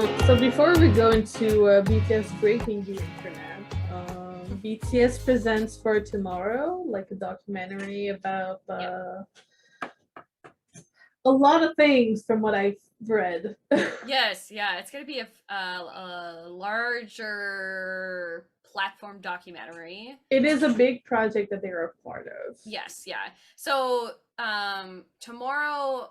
So before we go into BTS breaking the internet, BTS Presents for Tomorrow, like a documentary about a lot of things from what I've read. Yes, yeah, it's gonna be a larger platform documentary. It is a big project that they're a part of. Yes, yeah. So tomorrow,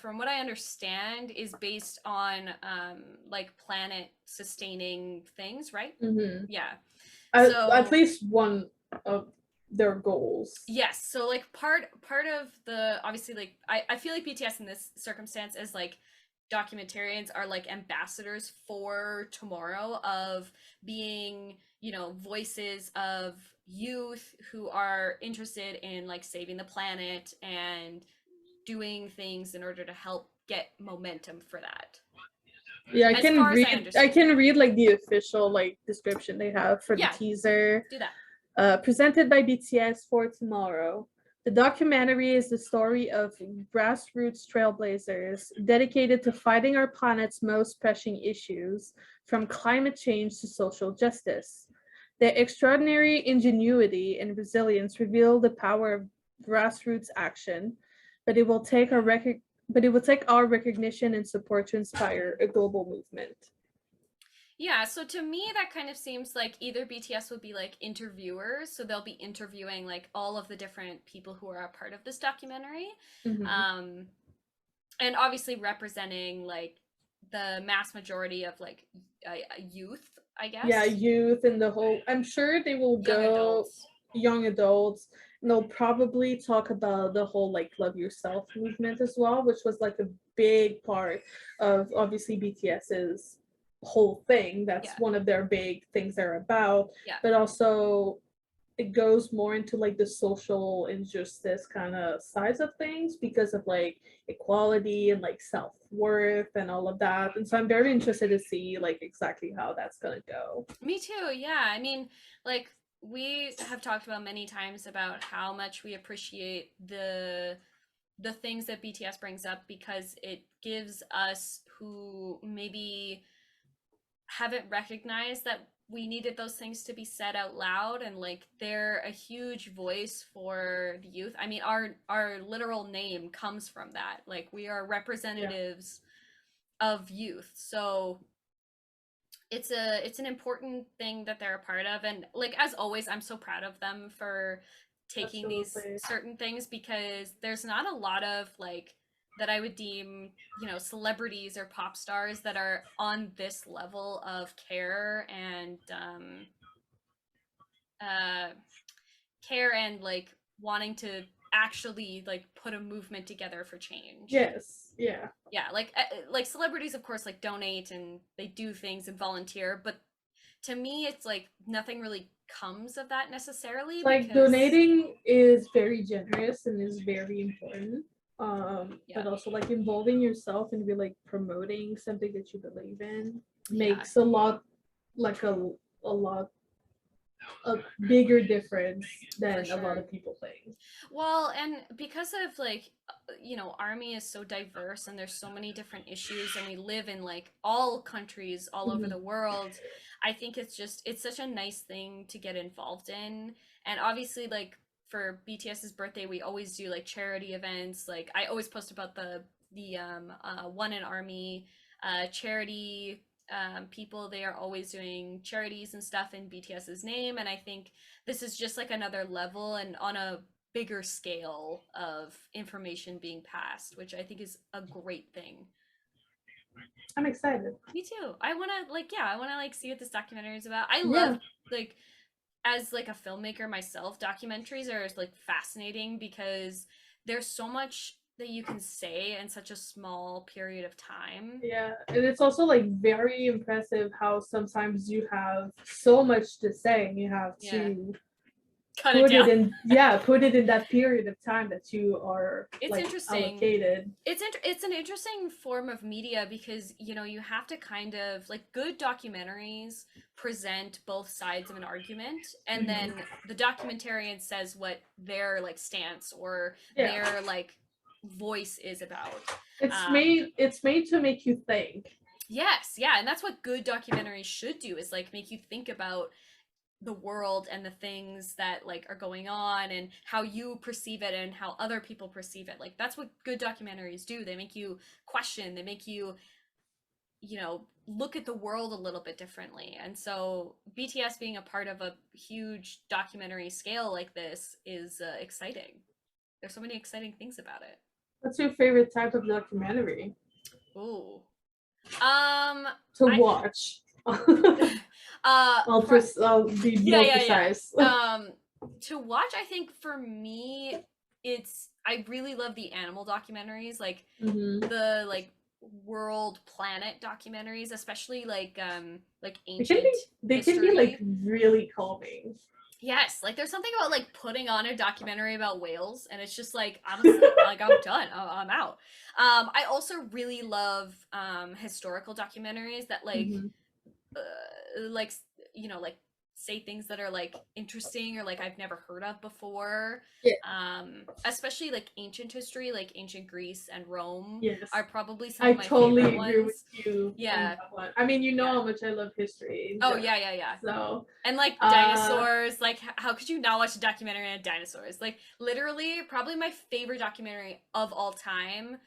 from what I understand, is based on like planet sustaining things, right? Mm-hmm. Yeah. At So least one of their goals. yes, so like part of the obviously like I feel like BTS in this circumstance is like documentarians are like ambassadors for tomorrow of being, voices of youth who are interested in like saving the planet and doing things in order to help get momentum for that. Yeah, As far as I I understand. can read like the official like description they have for the Yeah, teaser. do that. Presented by BTS for Tomorrow. The documentary is the story of grassroots trailblazers dedicated to fighting our planet's most pressing issues, from climate change to social justice. Their extraordinary ingenuity and resilience reveal the power of grassroots action, but it will take our recognition and support to inspire a global movement. Yeah, so to me that kind of seems like either BTS would be like interviewers, so they'll be interviewing like all of the different people who are a part of this documentary. Mm-hmm. Um and obviously representing like the mass majority of like youth, I Yeah, guess. youth and the whole. I'm sure they will Young go adults. young adults, and they'll probably talk about the whole like love yourself movement as well, which was like a big part of obviously BTS's whole thing. That's Yeah. one of their big things they're about, Yeah. but also it goes more into like the social injustice kind of sides of things because of like equality and like self-worth and all of that. And so I'm very interested to see like exactly how that's gonna go. Me too. Yeah. I mean, like we have talked about many times about how much we appreciate the things that BTS brings up because it gives us who maybe haven't recognized that we needed those things to be said out loud, and like they're a huge voice for the youth. I mean, our literal name comes from that. Like we are Yeah, representatives of youth. So it's an important thing that they're a part of, and like as always I'm so proud of them for taking these absolutely. certain things because there's not a lot of like that I would deem, celebrities or pop stars that are on this level of care and uh care and like wanting to actually like put a movement together for change. Yes, yeah. Yeah, like celebrities of course like donate and they do things and volunteer, but to me it's like nothing really comes of that necessarily Like because donating is very generous and is very important. yeah. But also like involving yourself and be like promoting something that you believe in Yeah. makes a lot like a lot a bigger difference For than a lot sure. of people think. Well, and because of like, army is so diverse and there's so many different issues and we live in like all countries all over the Mhm. world, I think it's such a nice thing to get involved in. And obviously like for BTS's birthday, we always do like charity events. Like I always post about the One in Army charity people. They are always doing charities and stuff in BTS's name, and I think this is just like another level and on a bigger scale of information being passed, which I think is a great thing. I'm excited. Me too. I want to like yeah, I want to like see what this documentary is about. I love Yeah. like as like a filmmaker myself, documentaries are like fascinating because there's so much that you can say in such a small period of time. Yeah, and it's also like very impressive how sometimes you have so much to say and you have Yeah. to Cut it down. put it in that period of time that you are It's like interesting. allocated. It's an interesting form of media because you have to kind of like good documentaries present both sides of an argument, and Mhm. then the documentarian says what their like stance or Yeah, their like voice is about. it's um made to make you think. Yes, yeah, and that's what good documentaries should do, is like make you think about the world and the things that like are going on and how you perceive it and how other people perceive it. Like that's what good documentaries do. They make you question, they make you, you know, look at the world a little bit differently. And so BTS being a part of a huge documentary scale like this is exciting. There's so many exciting things about it. What's your favorite type of documentary Ooh. to I watch? I'll be yeah, more yeah, yeah. precise. To watch, I think for me, I really love the animal documentaries, like Mhm. the like world planet documentaries, especially like They can be ancient they can be like history. really calming. Yes, like there's something about like putting on a documentary about whales, and it's just like honestly, like I'm done, I'm out. I also really love historical documentaries that Mhm. like you know, like say things that are like interesting or like I've never heard of before. Yeah. Especially like ancient history, like ancient Greece and Rome Yes. are probably some I of my totally favorite agree with ones. you on Yeah. that one. I mean, you know Yeah. how much I love history in Oh general. yeah, yeah, yeah. So, And like dinosaurs, like how could you not watch a documentary on dinosaurs? Like literally, probably my favorite documentary of all time.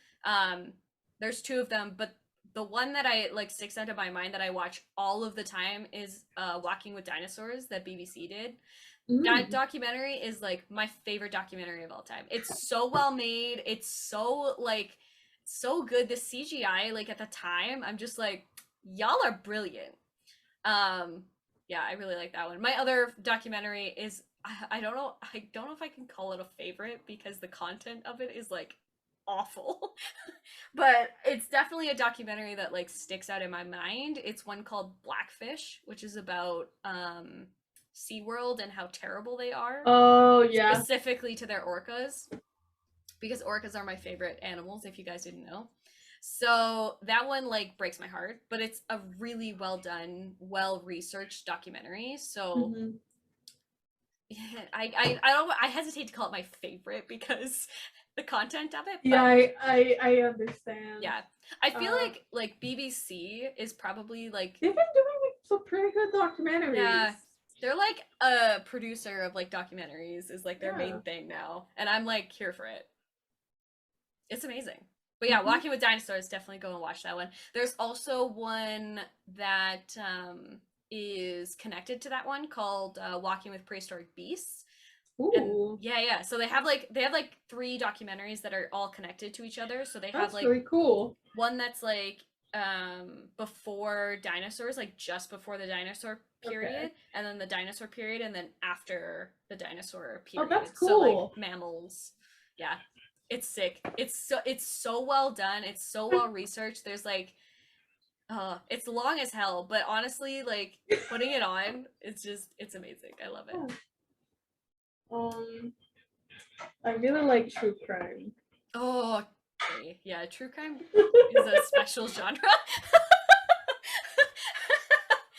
There's two of them, but the one that I like sticks out of my mind that I watch all of the time is Walking with Dinosaurs that BBC did. That documentary is like my favorite documentary of all time. It's so well made. It's so like so good. The CGI like at the time, I'm just like y'all are brilliant. Um, yeah, I really like that one. My other documentary is I don't know, I don't know if I can call it a favorite because the content of it is like awful. But it's definitely a documentary that like sticks out in my mind. It's one called Blackfish, which is about SeaWorld and how terrible they are, oh yeah. specifically to their orcas, because orcas are my favorite animals if you guys didn't know. So that one like breaks my heart, but it's a really well done, well researched documentary. So Mhm. I hesitate to call it my favorite because the content of it, Yeah, but I understand. yeah. I feel like BBC is probably like they've been doing like some pretty good documentaries. yeah, they're like a producer of like documentaries is like their Yeah. main thing now, and I'm like here for it. It's amazing. But yeah, Mhm. Walking with Dinosaurs, definitely go and watch that one. There's also one that is connected to that one called Walking with Prehistoric Beasts. And Ooh, yeah, yeah. So they have like three documentaries that are all connected to each other. So they have that's like really cool. one that's like before dinosaurs, like just before the dinosaur period, Okay. and then the dinosaur period, and then after the dinosaur Oh, period. that's So like cool. mammals. Yeah. It's sick. It's so well done. It's so well researched. There's like it's long as hell, but honestly, like putting it on, it's amazing. I love it. Um, I really like true crime. Oh, okay. Yeah, true crime is a special genre.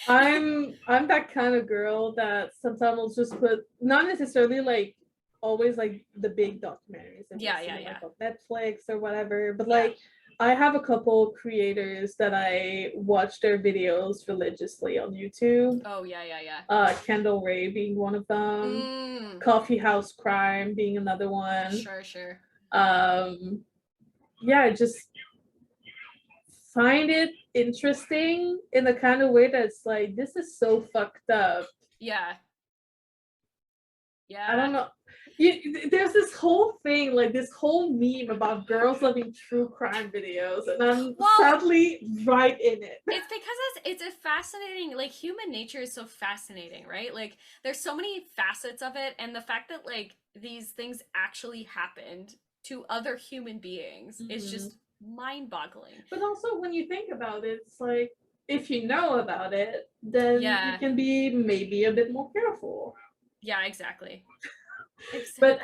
I'm that kind of girl that sometimes will just put not necessarily like always like the big documentaries that Yeah, you yeah, see yeah. like on Netflix or whatever, but Yeah. like I have a couple creators that I watch their videos religiously on YouTube. Oh, yeah, yeah, yeah. Kendall Ray being one of them. Mm, Coffee House Crime being another one. sure, sure. Yeah, just find it interesting in the kind of way that's like this is so fucked up. Yeah. Yeah. I don't know. There's this whole thing, like this whole meme about girls loving true crime videos, and I'm sadly right in it. It's because it's a fascinating, like human nature is so fascinating, right? Like there's so many facets of it, and the fact that like these things actually happened to other human beings is just mind-boggling. But also, when you think about it, it's like if you know about it, then you can be maybe a bit more careful. Yeah, exactly. But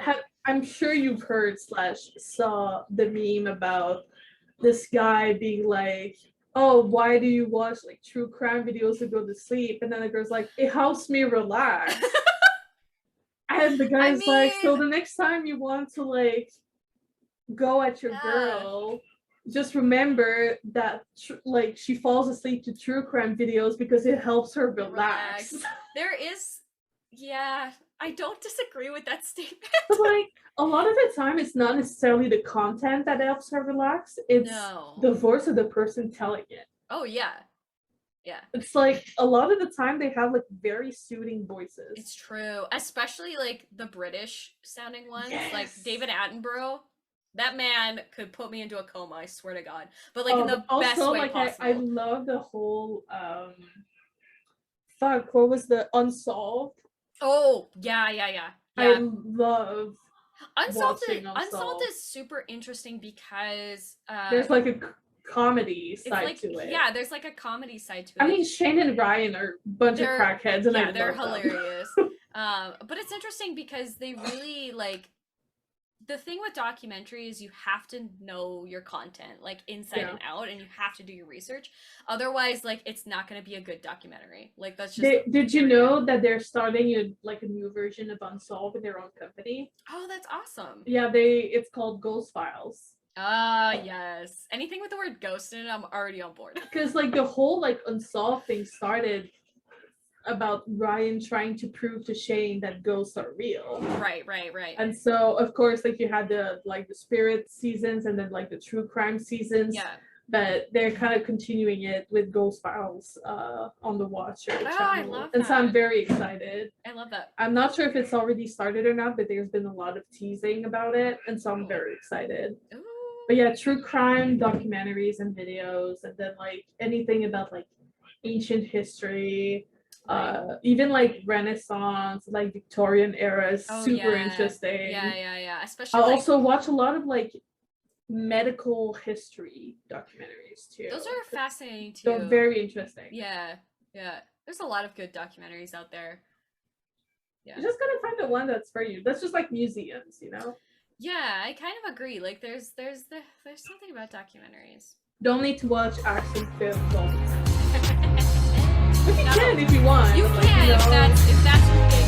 I'm sure you've heard / saw the meme about this guy being like, "Oh, why do you watch like true crime videos to go to sleep?" And then the girl's like, "It helps me relax." And the guy's like, "So the next time you want to like go at your girl, just remember that like she falls asleep to true crime videos because it helps her relax. There is, yeah, I don't disagree with that statement. But like a lot of the time, it's not necessarily the content that helps her relax. It's the voice of the person telling it. Oh yeah. Yeah. It's like a lot of the time they have like very soothing voices. It's true. Especially like the British sounding ones. Yes. Like David Attenborough. That man could put me into a coma, I swear to God. But like in the best way like, possible. I love the whole what was the Unsolved? Oh, yeah. I love Unsolved is super interesting because there's like a comedy side to it. Yeah, there's like a comedy side to it. I mean, Shane and Ryan are a bunch of crackheads, and they're hilarious. But it's interesting because they really like the thing with documentary is you have to know your content like inside and out, and you have to do your research. Otherwise, like it's not going to be a good documentary. Like that's just. Did you know that they're starting a new version of Unsolved in their own company? Oh, that's awesome. Yeah, it's called Ghost Files. Ah, yes. Anything with the word ghost in it, I'm already on board. Because like the whole like Unsolved thing started about Ryan trying to prove to Shane that ghosts are real. Right. And so of course like you had the spirit seasons and then like the true crime seasons. Yeah. But they're kind of continuing it with Ghost Files on the Watcher channel. I love that. And so I'm very excited. I love that. I'm not sure if it's already started or not, but there's been a lot of teasing about it, and so I'm very excited. Ooh. But yeah, true crime documentaries and videos, and then like anything about like ancient history, even like Renaissance, like Victorian era is super interesting. Yeah. Especially I also watch a lot of like medical history documentaries too. Those are fascinating too. They're very interesting. Yeah. There's a lot of good documentaries out there. Yeah. You just gotta find the one that's for you. That's just like museums, you know? Yeah, I kind of agree. Like there's something about documentaries. Don't need to watch action films all the time. But you can if you want. You can if that's your thing.